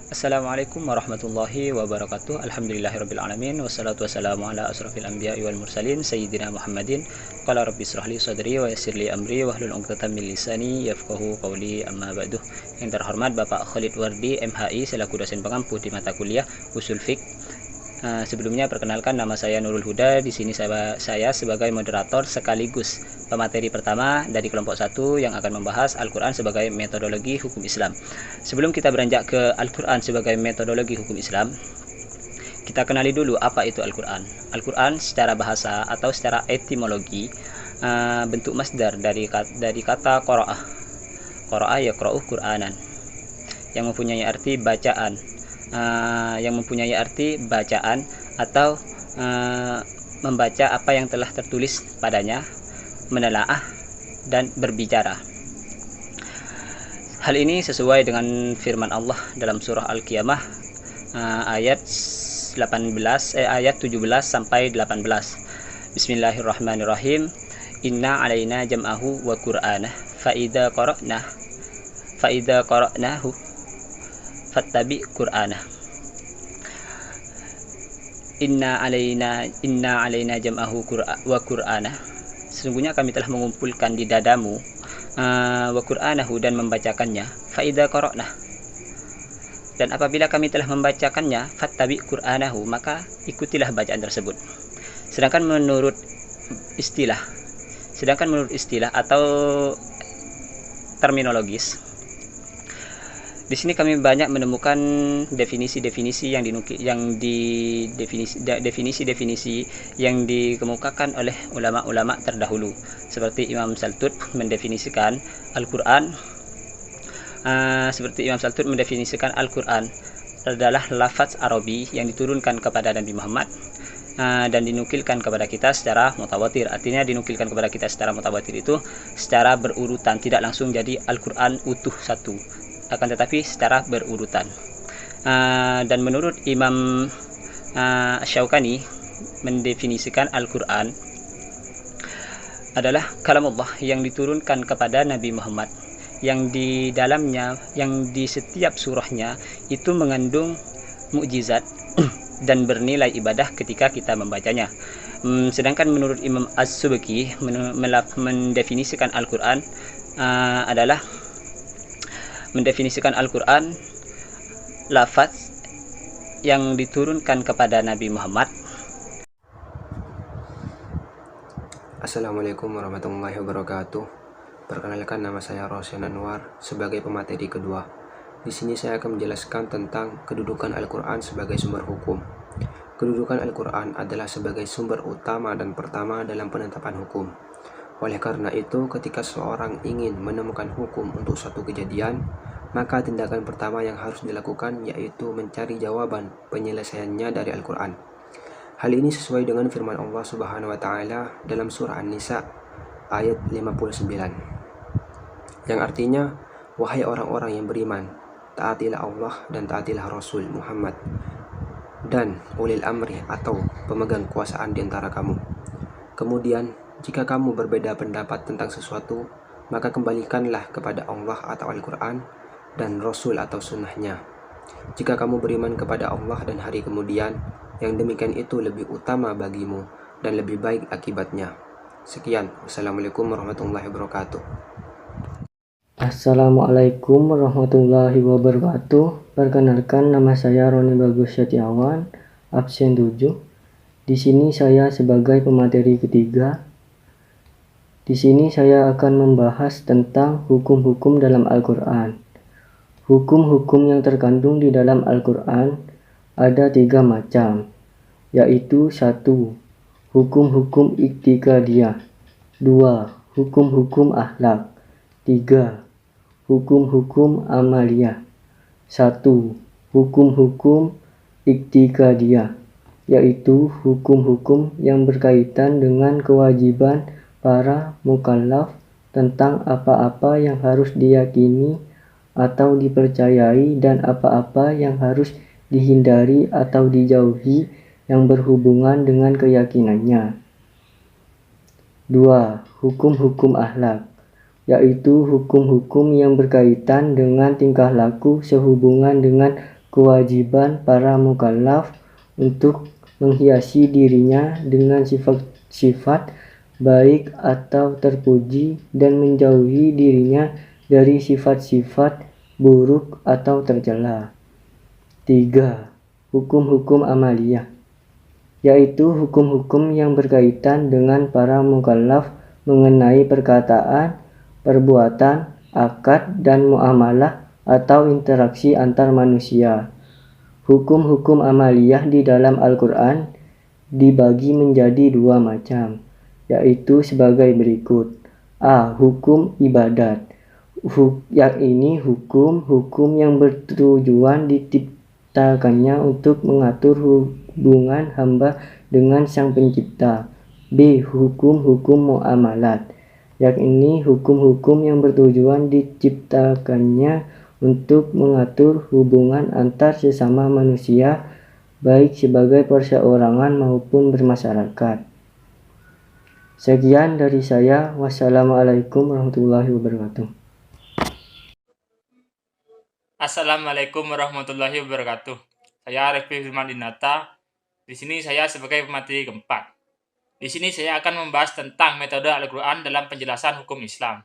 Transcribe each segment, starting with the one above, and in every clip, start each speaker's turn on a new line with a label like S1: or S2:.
S1: Assalamualaikum warahmatullahi wabarakatuh. Alhamdulillahirrabbilalamin. Wassalatu wassalamu ala asrafil anbiya'i wal mursalin Sayyidina Muhammadin. Qala rabbi israhli sadri wa yassirli amri wahlul 'uqdatam min lisani yafqahu qawli, amma ba'du. Yang terhormat Bapak Khalid Wardi MHI selaku dosen pengampu di mata kuliah Usul Fiqh. Sebelumnya perkenalkan, nama saya Nurul Huda. Di sini saya sebagai moderator sekaligus pemateri pertama dari kelompok 1 yang akan membahas Al-Quran sebagai metodologi hukum Islam. Sebelum kita beranjak ke Al-Quran sebagai metodologi hukum Islam, kita kenali dulu apa itu Al-Quran. Al-Quran secara bahasa atau secara etimologi bentuk masdar dari kata qira'ah. Qira'ah yaqra'u Qur'anan, yang mempunyai arti bacaan. Atau membaca apa yang telah tertulis padanya, menelaah dan berbicara. Hal ini sesuai dengan firman Allah dalam surah Al-Qiyamah ayat 17 sampai 18. Bismillahirrahmanirrahim. Inna alaina jam'ahu wa qur'anah fa idza qara'nahu fattabi qur'anah. Inna alaina jam'ahu wa qur'anah. Sesungguhnya kami telah mengumpulkan di dadamu wa qur'anahu, dan membacakannya. Fa idza qara'nah, dan apabila kami telah membacakannya, fattabi qur'anahu, maka ikutilah bacaan tersebut. Sedangkan menurut istilah atau terminologis, di sini kami banyak menemukan definisi-definisi yang dikemukakan oleh ulama-ulama terdahulu, seperti Imam Saltut mendefinisikan Al-Quran adalah lafaz Arabi yang diturunkan kepada Nabi Muhammad dan dinukilkan kepada kita secara mutawatir. Artinya dinukilkan kepada kita secara mutawatir itu secara berurutan, tidak langsung jadi Al-Quran utuh satu, akan tetapi secara berurutan. Dan menurut Imam Syaukani mendefinisikan Al-Quran adalah kalamullah yang diturunkan kepada Nabi Muhammad, yang di dalamnya, yang di setiap surahnya itu mengandung mukjizat dan bernilai ibadah ketika kita membacanya. Sedangkan menurut Imam As-Subki mendefinisikan Al-Quran lafaz yang diturunkan kepada Nabi Muhammad.
S2: Assalamualaikum warahmatullahi wabarakatuh. Perkenalkan, nama saya Rosyan Anwar sebagai pemateri kedua. Di sini saya akan menjelaskan tentang kedudukan Al-Quran sebagai sumber hukum. Kedudukan Al-Quran adalah sebagai sumber utama dan pertama dalam penetapan hukum. Oleh karena itu, ketika seorang ingin menemukan hukum untuk suatu kejadian, maka tindakan pertama yang harus dilakukan yaitu mencari jawaban penyelesaiannya dari Al-Quran. Hal ini sesuai dengan firman Allah Subhanahu wa Ta'ala dalam surah An-Nisa ayat 59, yang artinya, wahai orang-orang yang beriman, taatilah Allah dan taatilah Rasul Muhammad dan ulil amri atau pemegang kuasaan di antara kamu. Kemudian, jika kamu berbeda pendapat tentang sesuatu, maka kembalikanlah kepada Allah atau Al-Quran dan Rasul atau sunnahnya. Jika kamu beriman kepada Allah dan hari kemudian, yang demikian itu lebih utama bagimu dan lebih baik akibatnya. Sekian, wassalamualaikum warahmatullahi wabarakatuh.
S3: Assalamualaikum warahmatullahi wabarakatuh. Perkenalkan, nama saya Roni Bagus Setiawan, absen 7. Di sini saya sebagai pemateri ketiga. Di sini saya akan membahas tentang hukum-hukum dalam Al-Quran. Hukum-hukum yang terkandung di dalam Al-Quran ada 3 macam, yaitu 1. Hukum-hukum iktikadiyah, 2. Hukum-hukum akhlak, 3. Hukum-hukum amaliyah. 1. Hukum-hukum iktikadiyah, yaitu hukum-hukum yang berkaitan dengan kewajiban para mukallaf tentang apa-apa yang harus diyakini atau dipercayai dan apa-apa yang harus dihindari atau dijauhi yang berhubungan dengan keyakinannya. 2. Hukum-hukum akhlak, yaitu hukum-hukum yang berkaitan dengan tingkah laku sehubungan dengan kewajiban para mukallaf untuk menghiasi dirinya dengan sifat-sifat baik atau terpuji dan menjauhi dirinya dari sifat-sifat buruk atau tercela. 3. Hukum-hukum amaliyah, yaitu hukum-hukum yang berkaitan dengan para mukallaf mengenai perkataan, perbuatan, akad, dan muamalah atau interaksi antar manusia. Hukum-hukum amaliyah di dalam Al-Quran dibagi menjadi 2 macam, yaitu sebagai berikut. A. Hukum ibadat, yakni hukum-hukum yang bertujuan diciptakannya untuk mengatur hubungan hamba dengan Sang Pencipta. B. Hukum-hukum muamalat, yakni hukum-hukum yang bertujuan diciptakannya untuk mengatur hubungan antar sesama manusia, baik sebagai perseorangan maupun bermasyarakat. Sekian dari saya. Wassalamualaikum warahmatullahi wabarakatuh.
S4: Assalamualaikum warahmatullahi wabarakatuh. Saya Arif Firman Dinata. Di sini saya sebagai pemateri keempat. Di sini saya akan membahas tentang metode Al-Quran dalam penjelasan hukum Islam.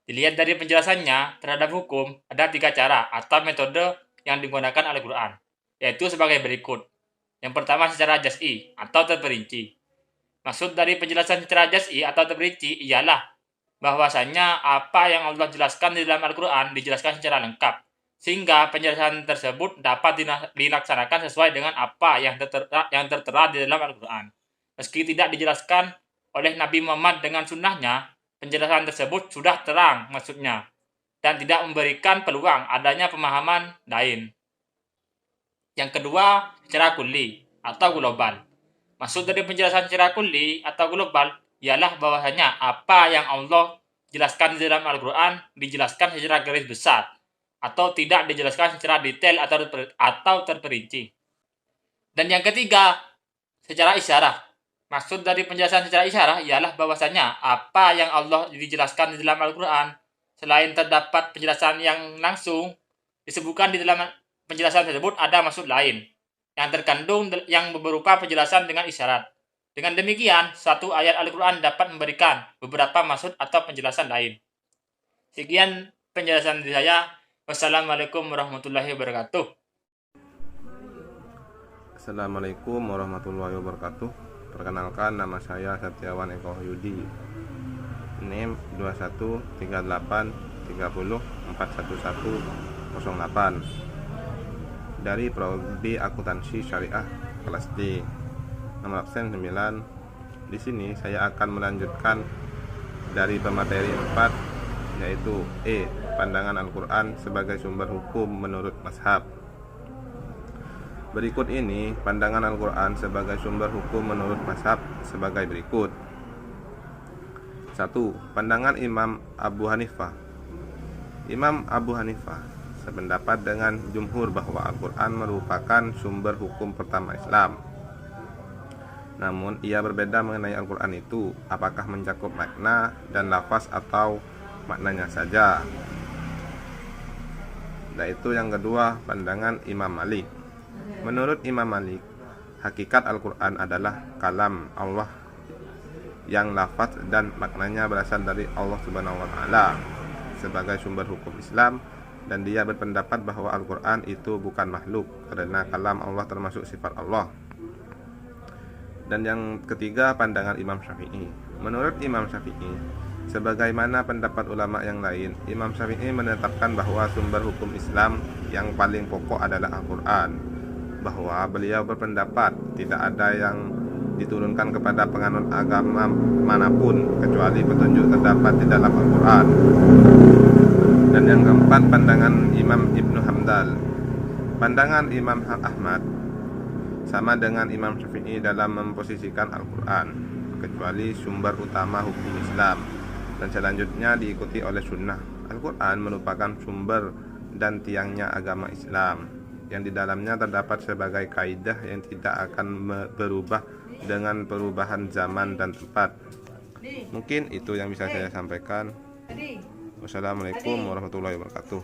S4: Dilihat dari penjelasannya terhadap hukum, ada 3 cara atau metode yang digunakan Al-Quran, yaitu sebagai berikut. Yang pertama secara jaz'i atau terperinci. Maksud dari penjelasan secara jaz'i atau terperinci ialah bahwasanya apa yang Allah jelaskan di dalam Al-Quran dijelaskan secara lengkap, sehingga penjelasan tersebut dapat dilaksanakan sesuai dengan apa yang tertera di dalam Al-Quran. Meski tidak dijelaskan oleh Nabi Muhammad dengan sunnahnya, penjelasan tersebut sudah terang maksudnya, dan tidak memberikan peluang adanya pemahaman lain. Yang kedua, secara kulli atau global. Maksud dari penjelasan secara kulli atau global ialah bahwasanya apa yang Allah jelaskan di dalam Al-Quran dijelaskan secara garis besar atau tidak dijelaskan secara detail atau terperinci. Dan yang ketiga, secara isyarah. Maksud dari penjelasan secara isyarah ialah bahwasanya apa yang Allah dijelaskan di dalam Al-Quran, selain terdapat penjelasan yang langsung, disebutkan di dalam penjelasan tersebut ada maksud lain yang terkandung yang berupa penjelasan dengan isyarat. Dengan demikian, satu ayat Al-Quran dapat memberikan beberapa maksud atau penjelasan lain. Sekian penjelasan dari saya. Wassalamualaikum warahmatullahi wabarakatuh.
S5: Assalamualaikum warahmatullahi wabarakatuh. Perkenalkan, nama saya Setiawan Eko Yudi. NIM 213830411108 dari Prodi Akuntansi Syariah kelas D. Nomor absen 9. Di sini saya akan melanjutkan dari pemateri 4, yaitu E. Pandangan Al-Quran sebagai sumber hukum menurut mazhab. Berikut ini pandangan Al-Quran sebagai sumber hukum menurut mazhab sebagai berikut. 1. Pandangan Imam Abu Hanifah. Imam Abu Hanifah sependapat dengan jumhur bahwa Al-Quran merupakan sumber hukum pertama Islam. Namun ia berbeda mengenai Al-Quran itu, apakah mencakup makna dan lafaz atau maknanya saja. Yaitu yang kedua, pandangan Imam Malik. Menurut Imam Malik, hakikat Al-Quran adalah kalam Allah yang lafaz dan maknanya berasal dari Allah Subhanahu wa Ta'ala sebagai sumber hukum Islam, dan dia berpendapat bahwa Al-Quran itu bukan makhluk karena kalam Allah termasuk sifat Allah. Dan yang ketiga, pandangan Imam Syafi'i. Menurut Imam Syafi'i, sebagaimana pendapat ulama yang lain, Imam Syafi'i menetapkan bahwa sumber hukum Islam yang paling pokok adalah Al-Quran, bahwa beliau berpendapat tidak ada yang diturunkan kepada penganut agama manapun kecuali petunjuk terdapat di dalam Al-Quran. Dan yang keempat, pandangan Imam Ibnu Hamdal. Pandangan Imam Ahmad sama dengan Imam Syafi'i dalam memposisikan Al-Quran kecuali sumber utama hukum Islam, dan selanjutnya diikuti oleh sunnah. Al-Quran merupakan sumber dan tiangnya agama Islam, yang di dalamnya terdapat sebagai kaidah yang tidak akan berubah dengan perubahan zaman dan tempat. Mungkin itu yang bisa saya sampaikan. Wassalamualaikum warahmatullahi wabarakatuh.